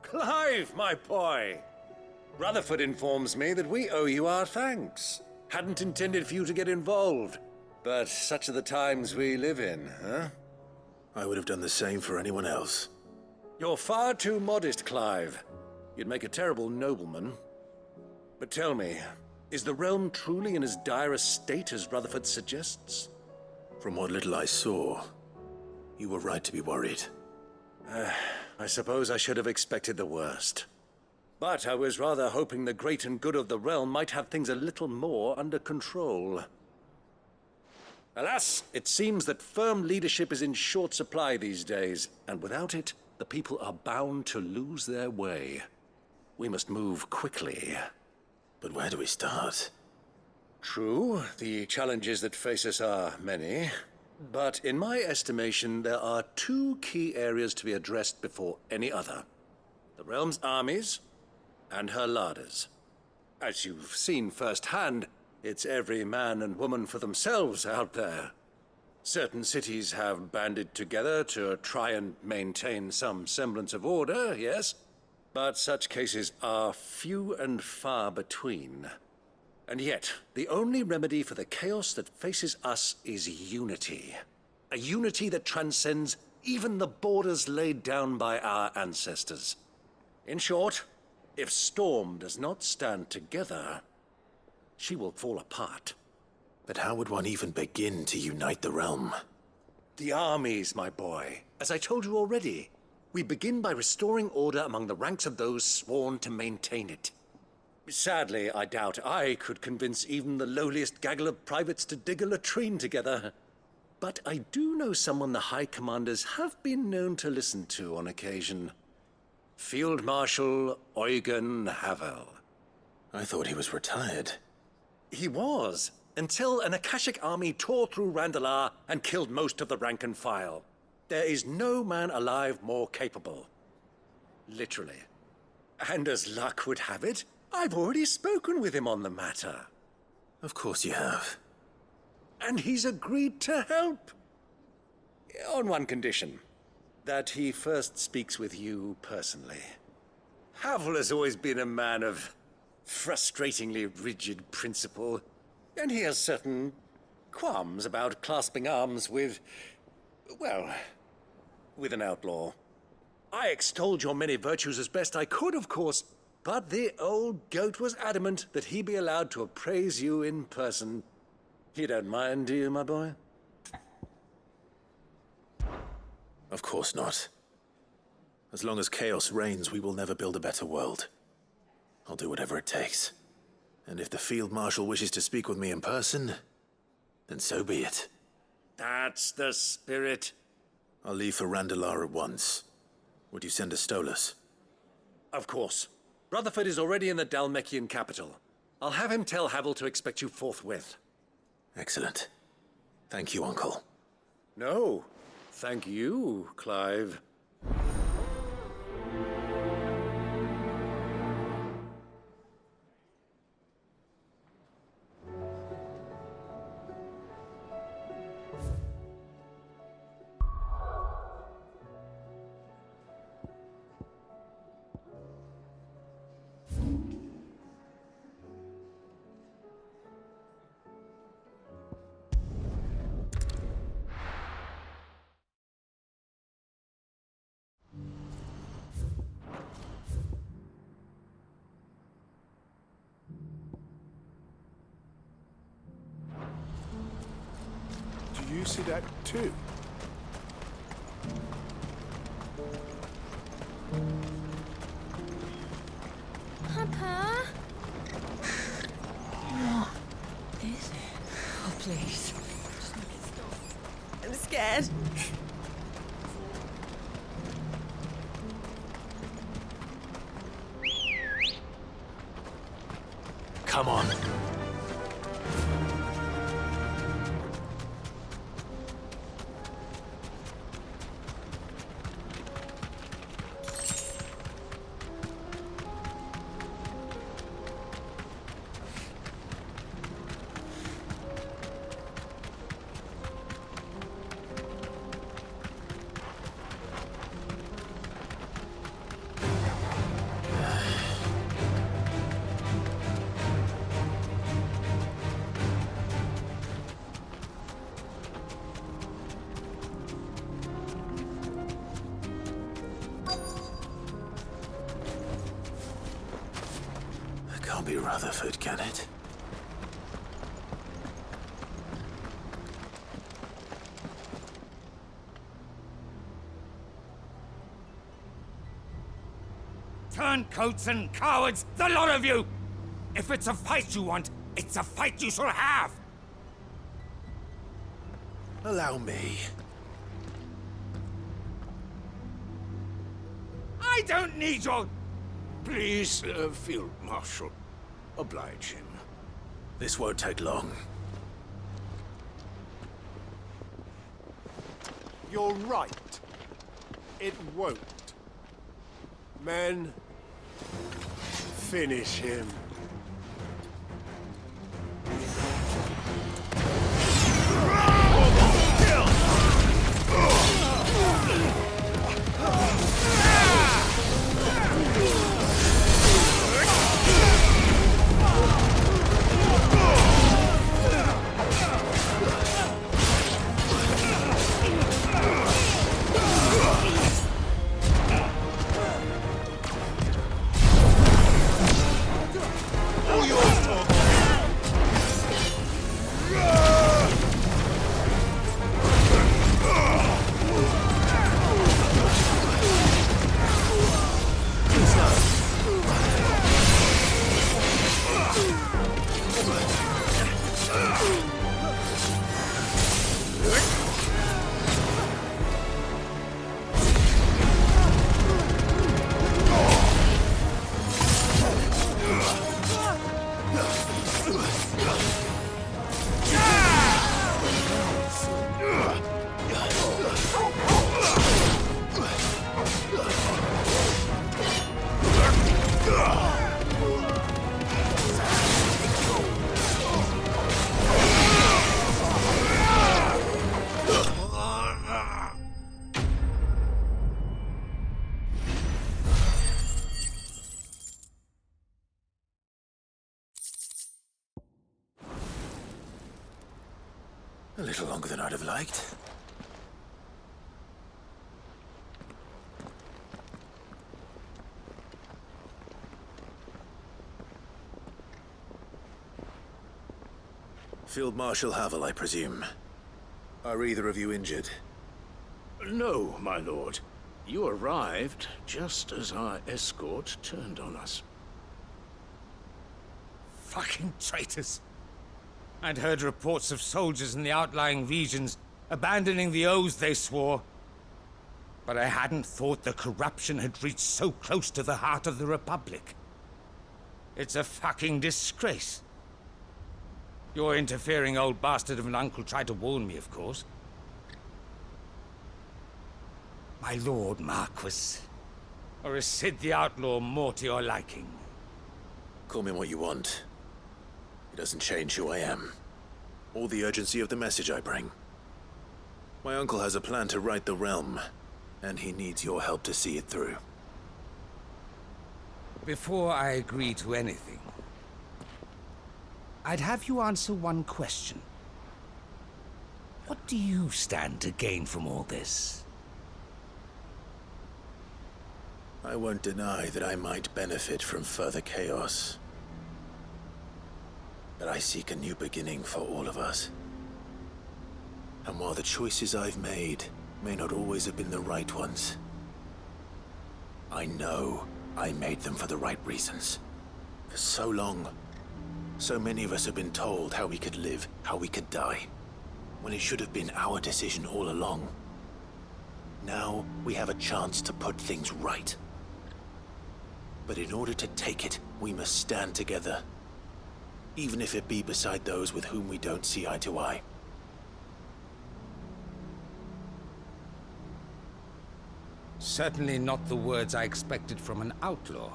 Clive, my boy! Rutherford informs me that we owe you our thanks. Hadn't intended for you to get involved, but such are the times we live in, huh? I would have done the same for anyone else. You're far too modest, Clive. You'd make a terrible nobleman. But tell me, is the realm truly in as dire a state as Rutherford suggests? From what little I saw, you were right to be worried. I suppose I should have expected the worst. But I was rather hoping the great and good of the realm might have things a little more under control. Alas, it seems that firm leadership is in short supply these days, and without it, the people are bound to lose their way. We must move quickly. But where do we start? True, the challenges that face us are many. But in my estimation, there are two key areas to be addressed before any other. The realm's armies and her larders. As you've seen firsthand, it's every man and woman for themselves out there. Certain cities have banded together to try and maintain some semblance of order, yes, but such cases are few and far between. And yet, the only remedy for the chaos that faces us is unity. A unity that transcends even the borders laid down by our ancestors. In short, if Storm does not stand together, she will fall apart. But how would one even begin to unite the realm? The armies, my boy. As I told you already, we begin by restoring order among the ranks of those sworn to maintain it. Sadly, I doubt I could convince even the lowliest gaggle of privates to dig a latrine together. But I do know someone the High Commanders have been known to listen to on occasion. Field Marshal Eugen Havel. I thought he was retired. He was, until an Akashic army tore through Randalar and killed most of the rank and file. There is no man alive more capable. Literally. And as luck would have it, I've already spoken with him on the matter. Of course you have. And he's agreed to help. On one condition. That he first speaks with you personally. Havel has always been a man of frustratingly rigid principle, and he has certain qualms about clasping arms with, well, with an outlaw. I extolled your many virtues as best I could, of course, but the old goat was adamant that he be allowed to appraise you in person. You don't mind, do you, my boy? Of course not. As long as chaos reigns, we will never build a better world. I'll do whatever it takes. And if the Field Marshal wishes to speak with me in person, then so be it. That's the spirit. I'll leave for Randalar at once. Would you send a Stolas? Of course. Rutherford is already in the Dhalmekian capital. I'll have him tell Havel to expect you forthwith. Excellent. Thank you, Uncle. No. Thank you, Clive. Do you see that too? Papa? What is it? Oh, please. Just make it stop. I'm scared. Come on. Rutherford, can it? Turncoats and cowards, the lot of you! If it's a fight you want, it's a fight you shall have! Allow me. I don't need your... Please, Field Marshal. Oblige him. This won't take long. You're right. It won't. Men, finish him. A little longer than I'd have liked. Field Marshal Havel, I presume. Are either of you injured? No, my lord. You arrived just as our escort turned on us. Fucking traitors! I'd heard reports of soldiers in the outlying regions abandoning the oaths they swore. But I hadn't thought the corruption had reached so close to the heart of the Republic. It's a fucking disgrace. Your interfering old bastard of an uncle tried to warn me, of course. My lord Marquis. Or is Sid the Outlaw more to your liking? Call me what you want. It doesn't change who I am, or the urgency of the message I bring. My uncle has a plan to right the realm, and he needs your help to see it through. Before I agree to anything, I'd have you answer one question. What do you stand to gain from all this? I won't deny that I might benefit from further chaos. But I seek a new beginning for all of us. And while the choices I've made may not always have been the right ones, I know I made them for the right reasons. For so long, so many of us have been told how we could live, how we could die, when it should have been our decision all along. Now we have a chance to put things right. But in order to take it, we must stand together. Even if it be beside those with whom we don't see eye to eye. Certainly not the words I expected from an outlaw.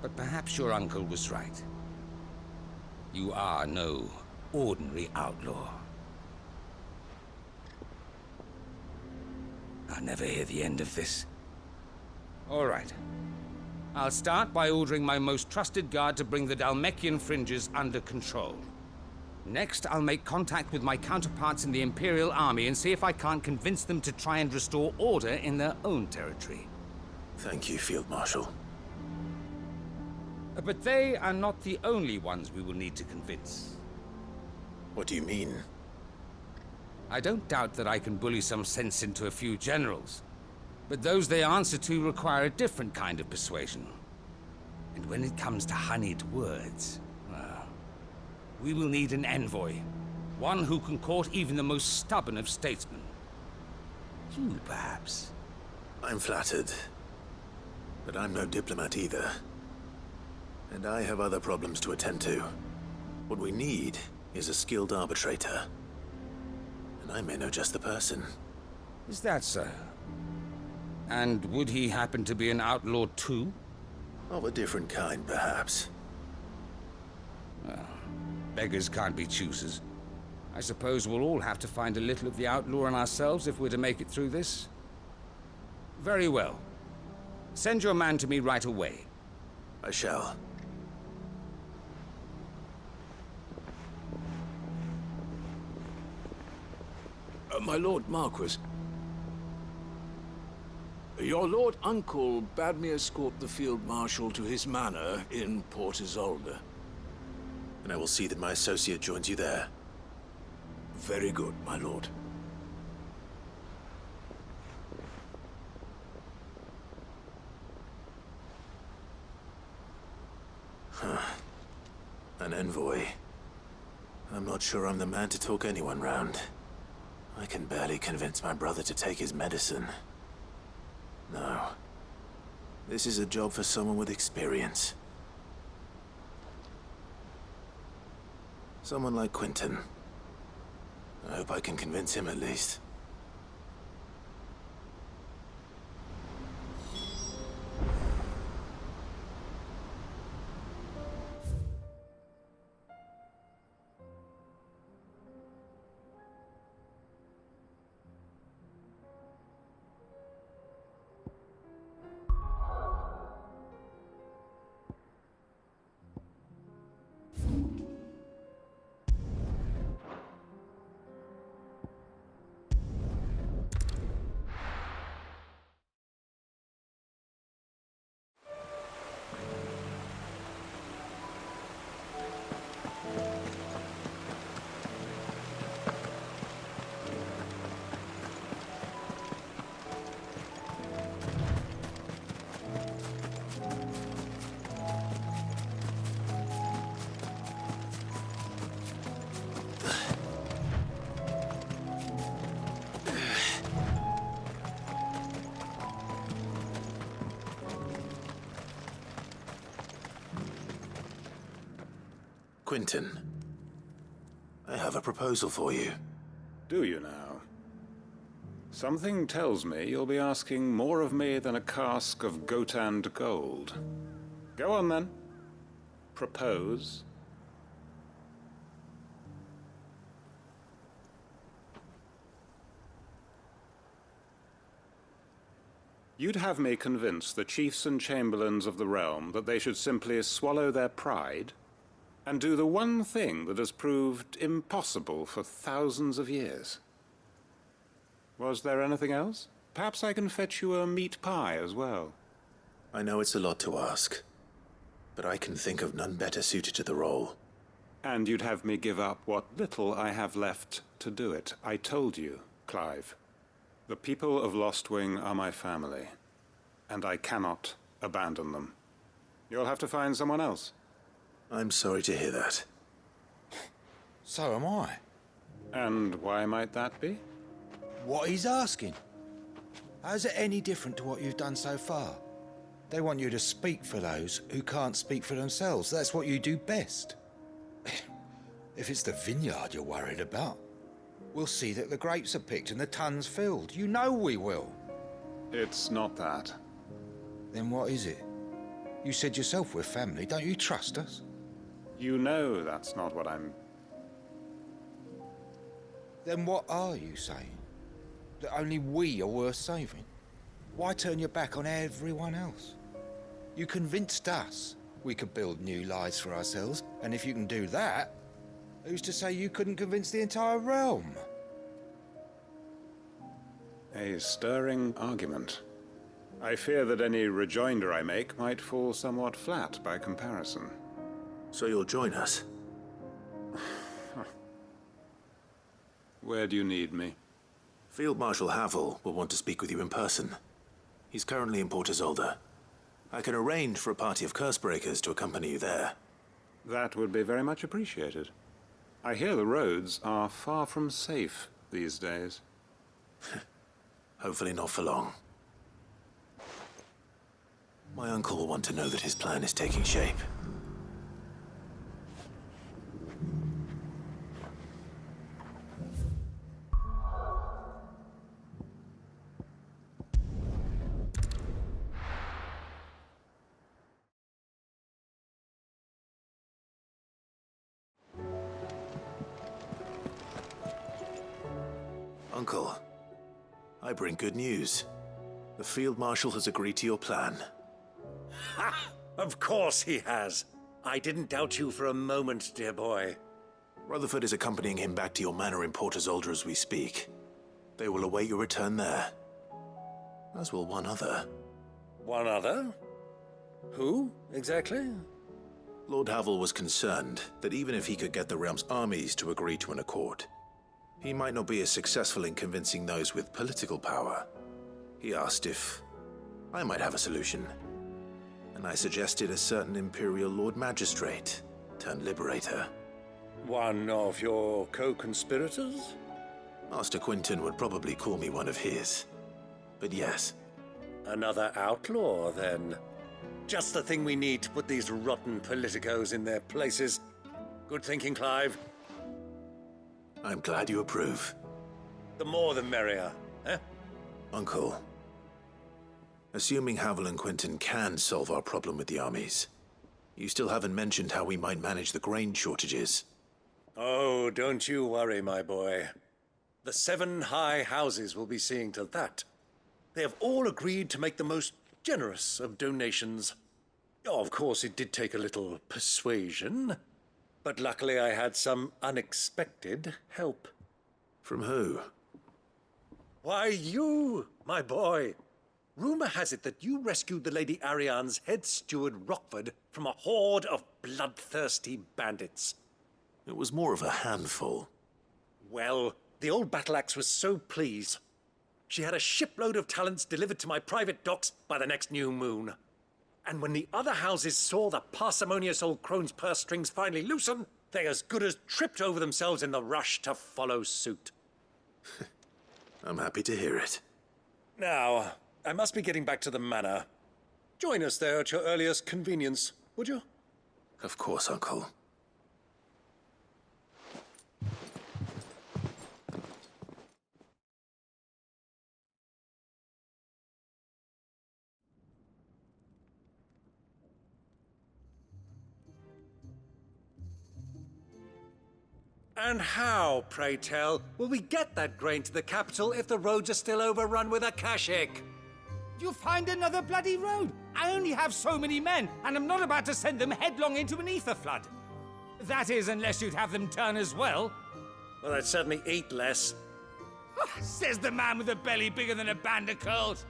But perhaps your uncle was right. You are no ordinary outlaw. I'll never hear the end of this. All right. I'll start by ordering my most trusted guard to bring the Dhalmekian fringes under control. Next, I'll make contact with my counterparts in the Imperial Army and see if I can't convince them to try and restore order in their own territory. Thank you, Field Marshal. But they are not the only ones we will need to convince. What do you mean? I don't doubt that I can bully some sense into a few generals, but those they answer to require a different kind of persuasion. And when it comes to honeyed words, well, we will need an envoy. One who can court even the most stubborn of statesmen. You, perhaps. I'm flattered. But I'm no diplomat either. And I have other problems to attend to. What we need is a skilled arbitrator. And I may know just the person. Is that so? And would he happen to be an outlaw too? Of a different kind, perhaps. Well, beggars can't be choosers. I suppose we'll all have to find a little of the outlaw in ourselves if we're to make it through this. Very well. Send your man to me right away. I shall. My Lord Marquis, your Lord Uncle bade me escort the Field Marshal to his manor in Port Isolde. And I will see that my associate joins you there. Very good, my lord. An envoy. I'm not sure I'm the man to talk anyone round. I can barely convince my brother to take his medicine. No. This is a job for someone with experience. Someone like Quentin. I hope I can convince him at least. Quentin, I have a proposal for you. Do you now? Something tells me you'll be asking more of me than a cask of Gotand gold. Go on then. Propose. You'd have me convince the chiefs and chamberlains of the realm that they should simply swallow their pride and do the one thing that has proved impossible for thousands of years. Was there anything else? Perhaps I can fetch you a meat pie as well. I know it's a lot to ask, but I can think of none better suited to the role. And you'd have me give up what little I have left to do it. I told you, Clive. The people of Lostwing are my family, and I cannot abandon them. You'll have to find someone else. I'm sorry to hear that. So am I. And why might that be? What he's asking. How's it any different to what you've done so far? They want you to speak for those who can't speak for themselves. That's what you do best. If it's the vineyard you're worried about, we'll see that the grapes are picked and the tons filled. You know we will. It's not that. Then what is it? You said yourself we're family. Don't you trust us? You know that's not what I'm... Then what are you saying? That only we are worth saving? Why turn your back on everyone else? You convinced us we could build new lives for ourselves, and if you can do that, who's to say you couldn't convince the entire realm? A stirring argument. I fear that any rejoinder I make might fall somewhat flat by comparison. So you'll join us? Where do you need me? Field Marshal Havel will want to speak with you in person. He's currently in Port Isolde. I can arrange for a party of Cursebreakers to accompany you there. That would be very much appreciated. I hear the roads are far from safe these days. Hopefully not for long. My uncle will want to know that his plan is taking shape. Uncle, I bring good news. The Field Marshal has agreed to your plan. Ha! Of course he has. I didn't doubt you for a moment, dear boy. Rutherford is accompanying him back to your manor in Port Isolde as we speak. They will await your return there. As will one other. One other? Who, exactly? Lord Havel was concerned that even if he could get the realm's armies to agree to an accord, he might not be as successful in convincing those with political power. He asked if I might have a solution, and I suggested a certain Imperial Lord Magistrate turned Liberator. One of your co-conspirators? Master Quinton would probably call me one of his, but yes. Another outlaw, then. Just the thing we need to put these rotten politicos in their places. Good thinking, Clive. I'm glad you approve. The more the merrier, eh? Uncle, assuming Havel and Quinton can solve our problem with the armies, you still haven't mentioned how we might manage the grain shortages. Oh, don't you worry, my boy. The 7 high houses will be seeing to that. They have all agreed to make the most generous of donations. Oh, of course, it did take a little persuasion, but luckily I had some unexpected help. From who? Why, you, my boy. Rumor has it that you rescued the Lady Ariane's head steward Rockford from a horde of bloodthirsty bandits. It was more of a handful. Well, the old battle axe was so pleased. She had a shipload of talents delivered to my private docks by the next new moon. And when the other houses saw the parsimonious old crone's purse strings finally loosen, they as good as tripped over themselves in the rush to follow suit. I'm happy to hear it. Now, I must be getting back to the manor. Join us there at your earliest convenience, would you? Of course, Uncle. And how, pray tell, will we get that grain to the capital if the roads are still overrun with akashic? You find another bloody road. I only have so many men, and I'm not about to send them headlong into an ether flood. That is, unless you'd have them turn as well. Well, I'd certainly eat less. Says the man with a belly bigger than a band of curls.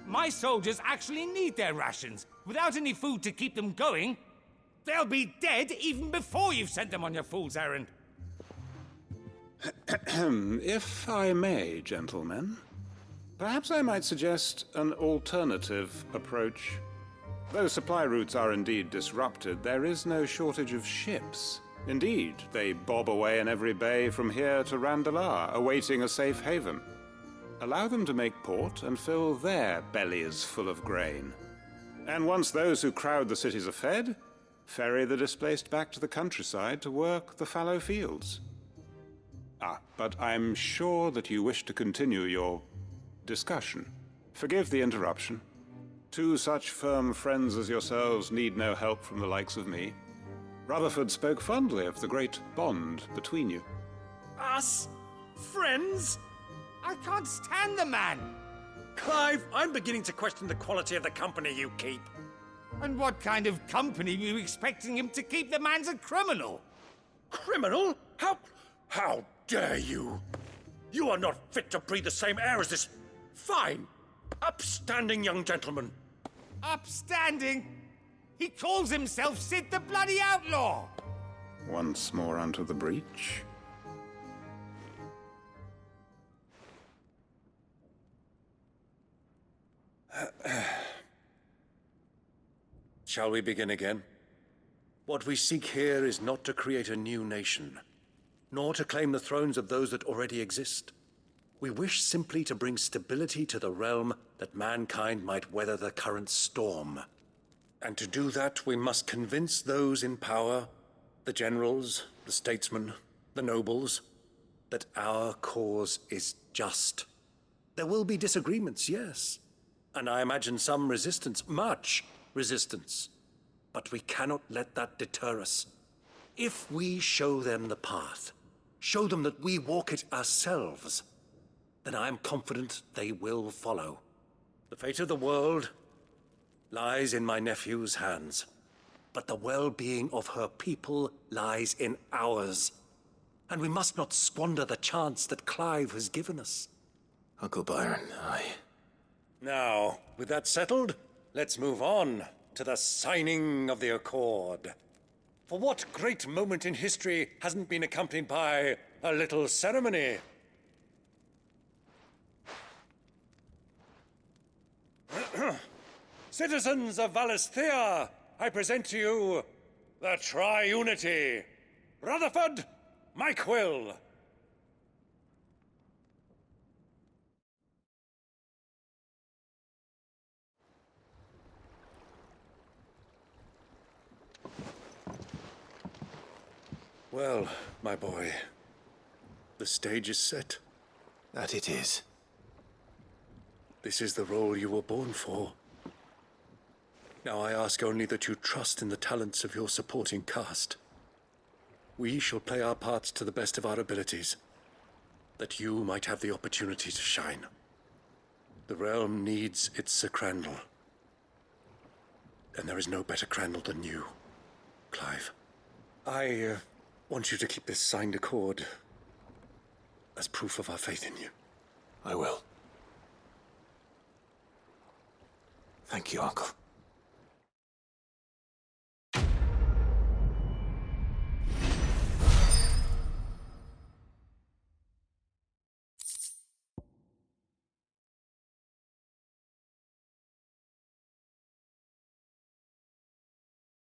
My soldiers actually need their rations. Without any food to keep them going, they'll be dead even before you've sent them on your fool's errand. If I may, gentlemen, perhaps I might suggest an alternative approach. Though supply routes are indeed disrupted, there is no shortage of ships. Indeed, they bob away in every bay from here to Randalar, awaiting a safe haven. Allow them to make port and fill their bellies full of grain. And once those who crowd the cities are fed, ferry the displaced back to the countryside to work the fallow fields. But I'm sure that you wish to continue your discussion. Forgive the interruption. 2 such firm friends as yourselves need no help from the likes of me. Rutherford spoke fondly of the great bond between you. Us? Friends? I can't stand the man. Clive, I'm beginning to question the quality of the company you keep. And what kind of company were you expecting him to keep? The man's a criminal. Criminal? How dare you? You are not fit to breathe the same air as this fine, Upstanding young gentleman. Upstanding? He calls himself Sid the bloody outlaw! Once more onto the breach. Shall we begin again? What we seek here is not to create a new nation, nor to claim the thrones of those that already exist. We wish simply to bring stability to the realm that mankind might weather the current storm. And to do that, we must convince those in power, the generals, the statesmen, the nobles, that our cause is just. There will be disagreements, yes, and I imagine some resistance, much resistance. But we cannot let that deter us. If we show them the path, show them that we walk it ourselves, then I am confident they will follow. The fate of the world lies in my nephew's hands, but the well-being of her people lies in ours. And we must not squander the chance that Clive has given us. Uncle Byron, Now, with that settled, let's move on to the signing of the accord. For what great moment in history hasn't been accompanied by a little ceremony? Citizens of Valisthea, I present to you the Triunity. Rutherford, Mike Will. Well, my boy, the stage is set. that it is. This is the role you were born for. Now I ask only that you trust in the talents of your supporting cast. We shall play our parts to the best of our abilities, that you might have the opportunity to shine. The realm needs its Sir Crandall, and there is no better Crandall than you, Clive. I want you to keep this signed accord as proof of our faith in you. I will. Thank you, Uncle.